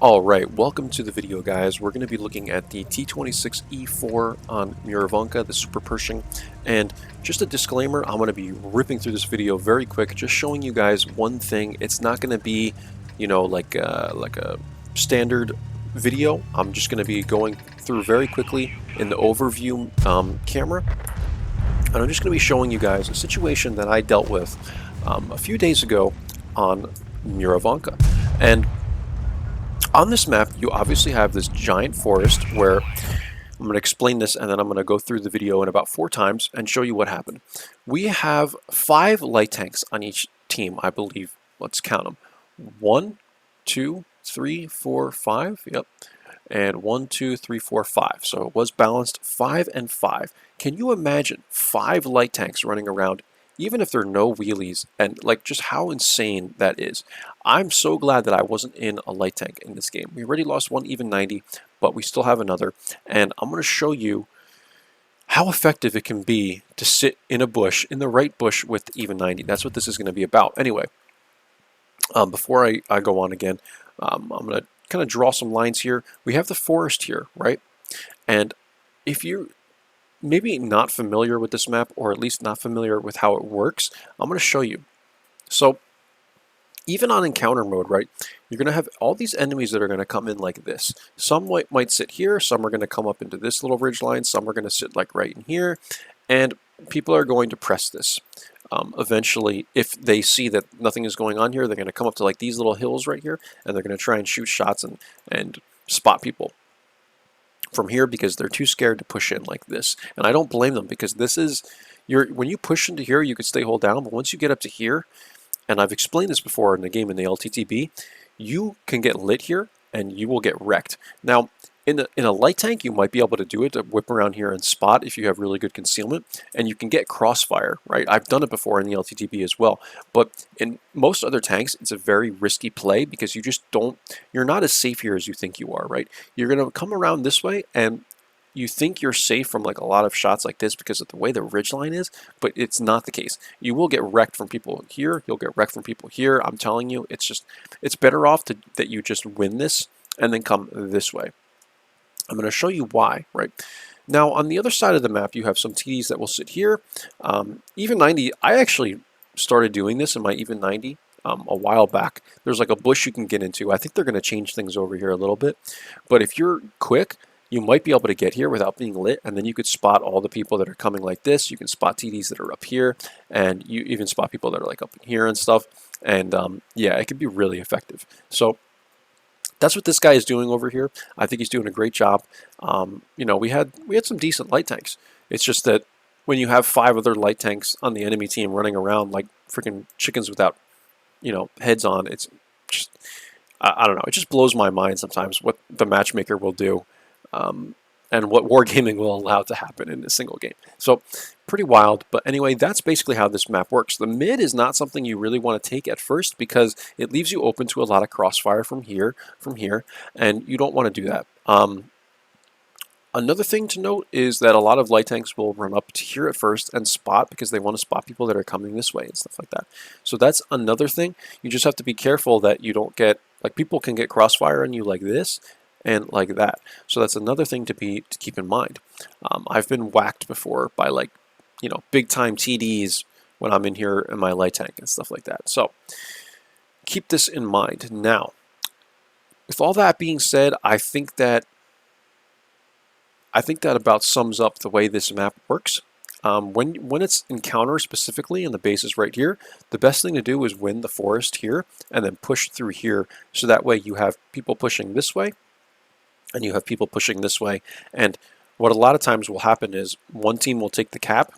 Alright, welcome to the video guys. We're going to be looking at the T26E4 on Murovanka, the Super Pershing, and just a disclaimer, I'm going to be ripping through this video very quick, just showing you guys one thing. It's not going to be, like a standard video. I'm just going to be going through very quickly in the overview camera, and I'm just going to be showing you guys a situation that I dealt with a few days ago on Murovanka. And on this map, you obviously have this giant forest where I'm going to explain this and then I'm going to go through the video in about 4 times and show you what happened. We have 5 light tanks on each team, I believe. Let's count them. 1, 2, 3, 4, 5. Yep. And 1, 2, 3, 4, 5. So it was balanced 5 and 5. Can you imagine 5 light tanks running around, even if there are no wheelies, and like just how insane that is? I'm so glad that I wasn't in a light tank in this game. We already lost one even 90, but we still have another, and I'm going to show you how effective it can be to sit in a bush, in the right bush with even 90. That's what this is going to be about. Anyway, before I go on again, I'm going to kind of draw some lines here. We have the forest here, right? And if you're maybe not familiar with this map, or at least not familiar with how it works, I'm going to show you. So even on encounter mode, right, you're going to have all these enemies that are going to come in like this. Some might sit here, some are going to come up into this little ridge line, some are going to sit like right in here, and people are going to press this. Eventually, if they see that nothing is going on here, they're going to come up to like these little hills right here, and they're going to try and shoot shots and spot people from here because they're too scared to push in like this. And I don't blame them, because this is when you push into here, you could stay hold down, but once you get up to here, and I've explained this before in the game in the LTTB, you can get lit here and you will get wrecked. Now in a light tank, you might be able to do it, to whip around here and spot if you have really good concealment, and you can get crossfire, right? I've done it before in the LTTB as well, but in most other tanks, it's a very risky play because you're not as safe here as you think you are, right? You're going to come around this way and you think you're safe from like a lot of shots like this because of the way the ridgeline is, but it's not the case. You will get wrecked from people here, you'll get wrecked from people here. I'm telling you, it's better off that you just win this and then come this way. I'm going to show you why, right? Now on the other side of the map, you have some TDs that will sit here. Even 90, I actually started doing this in my even 90 a while back. There's like a bush you can get into. I think they're going to change things over here a little bit, but if you're quick, you might be able to get here without being lit, and then you could spot all the people that are coming like this. You can spot TDs that are up here, and you even spot people that are like up in here and stuff. And yeah, it can be really effective. So that's what this guy is doing over here. I think he's doing a great job. We had some decent light tanks. It's just that when you have 5 other light tanks on the enemy team running around like freaking chickens without, heads on, it's just, I don't know. It just blows my mind sometimes what the matchmaker will do. And what wargaming will allow to happen in a single game. So pretty wild, but anyway, that's basically how this map works. The mid is not something you really want to take at first because it leaves you open to a lot of crossfire from here, and you don't want to do that. Another thing to note is that a lot of light tanks will run up to here at first and spot because they want to spot people that are coming this way and stuff like that. So that's another thing. You just have to be careful that you don't get, like, people can get crossfire on you like this and like that. So that's another thing to keep in mind. I've been whacked before by big time TDs when I'm in here in my light tank and stuff like that. So keep this in mind. Now, with all that being said, I think that about sums up the way this map works. When it's encounter specifically and the base is right here, the best thing to do is win the forest here and then push through here, so that way you have people pushing this way and you have people pushing this way. And what a lot of times will happen is one team will take the cap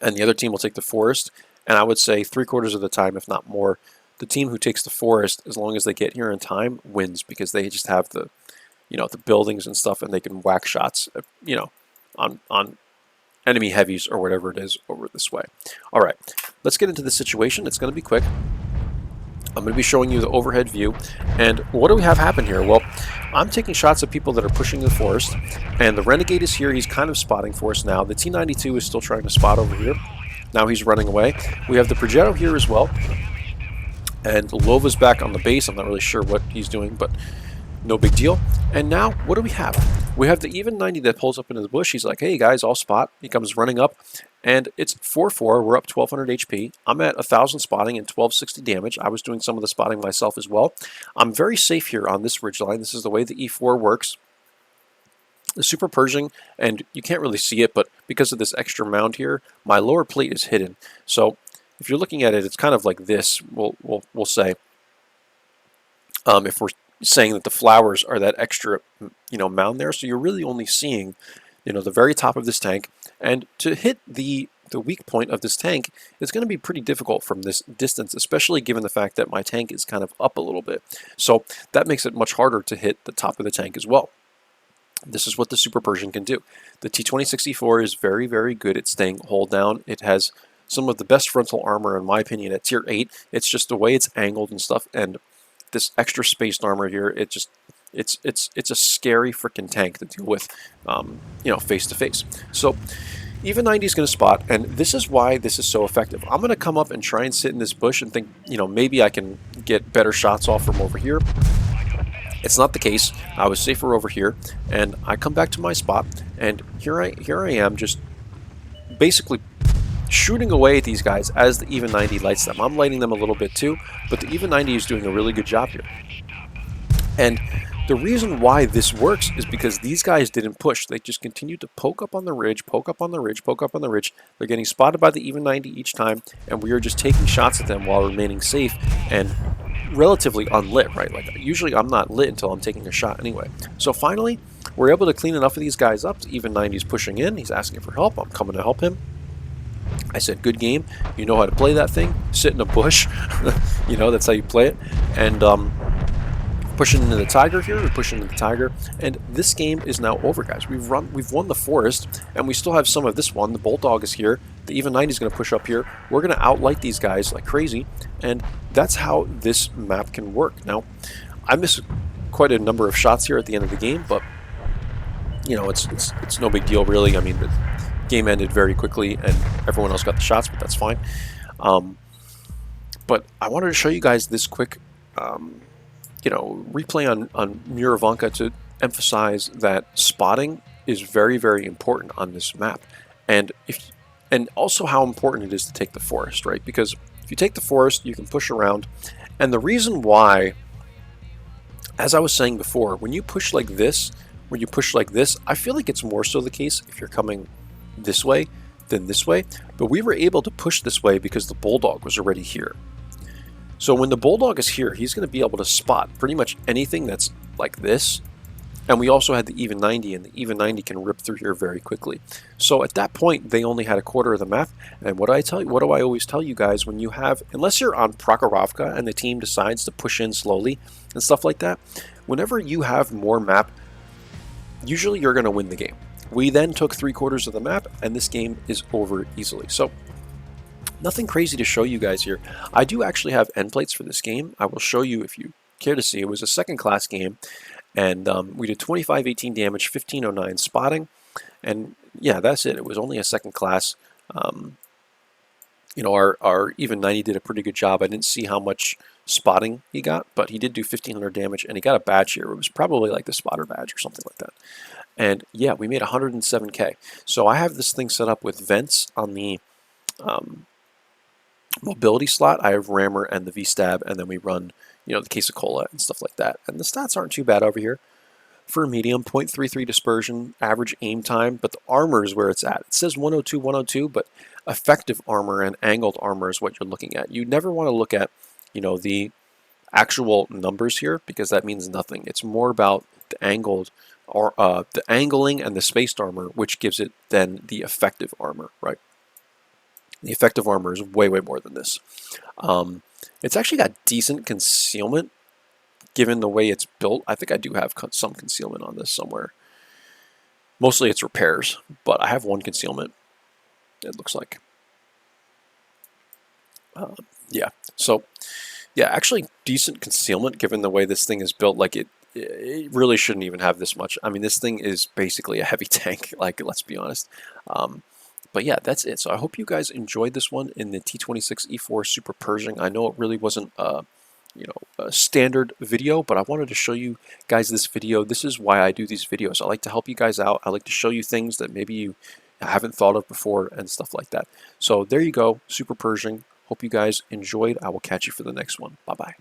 and the other team will take the forest, and I would say 3/4 of the time, if not more, the team who takes the forest, as long as they get here in time, wins, because they just have the the buildings and stuff, and they can whack shots on enemy heavies or whatever it is over this way. All right, let's get into the situation. It's going to be quick. I'm going to be showing you the overhead view, and what do we have happen here? Well, I'm taking shots at people that are pushing the forest, and the Renegade is here. He's kind of spotting for us now. The T92 is still trying to spot over here. Now he's running away. We have the Progetto here as well, And Lova's back on the base. I'm not really sure what he's doing, but no big deal. And now, what do we have? We have the even 90 that pulls up into the bush. He's like, hey guys, I'll spot. He comes running up, and it's 4-4. We're up 1200 HP. I'm at 1000 spotting and 1260 damage. I was doing some of the spotting myself as well. I'm very safe here on this ridge line. This is the way the E4 works. The Super Pershing, and you can't really see it, but because of this extra mound here, my lower plate is hidden. So if you're looking at it, it's kind of like this, we'll say. If we're saying that the flowers are that extra, mound there, so you're really only seeing, the very top of this tank, and to hit the weak point of this tank is going to be pretty difficult from this distance, especially given the fact that my tank is kind of up a little bit. So that makes it much harder to hit the top of the tank as well. This is what the Super Pershing can do. The T26E4 is very, very good at staying hull down. It has some of the best frontal armor, in my opinion, at tier 8. It's just the way it's angled and stuff, and this extra spaced armor here, it's a scary freaking tank to deal with, face to face. So even 90 is going to spot, and this is why this is so effective. I'm going to come up and try and sit in this bush and think, maybe I can get better shots off from over here. It's not the case. I was safer over here, and I come back to my spot, and here I am, just basically shooting away at these guys as the even 90 lights them. I'm lighting them a little bit too, but the even 90 is doing a really good job here. And the reason why this works is because these guys didn't push. They just continued to poke up on the ridge, poke up on the ridge, poke up on the ridge. They're getting spotted by the even 90 each time, and we are just taking shots at them while remaining safe and relatively unlit, right? Like usually I'm not lit until I'm taking a shot anyway. So finally, we're able to clean enough of these guys up. Even 90's pushing in. He's asking for help. I'm coming to help him. I said, good game. You know how to play that thing. Sit in a bush. That's how you play it. And pushing into the tiger here. We're pushing into the tiger. And this game is now over, guys. We've won the forest, and we still have some of this one. The bulldog is here. The even 90 is going to push up here. We're going to outlight these guys like crazy, and that's how this map can work. Now, I missed quite a number of shots here at the end of the game, but it's no big deal really. I mean, the game ended very quickly, and everyone else got the shots, but that's fine. But I wanted to show you guys this quick, replay on Murovanka to emphasize that spotting is very, very important on this map, and also how important it is to take the forest, right? Because if you take the forest, you can push around, and the reason why, as I was saying before, when you push like this, I feel like it's more so the case if you're coming this way than this way, but we were able to push this way because the bulldog was already here. So when the bulldog is here, he's going to be able to spot pretty much anything that's like this. And we also had the even 90, and the even 90 can rip through here very quickly. So at that point, they only had a quarter of the map. And what do I always tell you guys when you have, unless you're on Prokhorovka and the team decides to push in slowly and stuff like that, whenever you have more map, usually you're going to win the game. We then took 3/4 of the map, and this game is over easily. So nothing crazy to show you guys here. I do actually have end plates for this game. I will show you if you care to see. It was a second class game, and we did 2518 damage, 1509 spotting, and yeah, that's it. It was only a second class. Our even 90 did a pretty good job. I didn't see how much spotting he got, but he did do 1500 damage, and he got a badge here. It was probably like the spotter badge or something like that. And yeah, we made 107k. So I have this thing set up with vents on the mobility slot. I have rammer and the V-stab, and then we run, the case of cola and stuff like that. And the stats aren't too bad over here. For a medium, 0.33 dispersion, average aim time, but the armor is where it's at. It says 102, 102, but effective armor and angled armor is what you're looking at. You never want to look at, the actual numbers here, because that means nothing. It's more about the angled or the angling and the spaced armor, which gives it then the effective armor, right? The effective armor is way, way more than this. It's actually got decent concealment, given the way it's built. I think I do have some concealment on this somewhere. Mostly it's repairs, but I have one concealment, it looks like. Yeah, so yeah, actually decent concealment given the way this thing is built. Like it really shouldn't even have this much. I mean, this thing is basically a heavy tank, like, let's be honest. But yeah, that's it. So I hope you guys enjoyed this one in the T26E4 Super Pershing. I know it really wasn't a standard video, but I wanted to show you guys this video. This is why I do these videos. I like to help you guys out. I like to show you things that maybe you haven't thought of before and stuff like that. So there you go, Super Pershing. Hope you guys enjoyed. I will catch you for the next one. Bye-bye.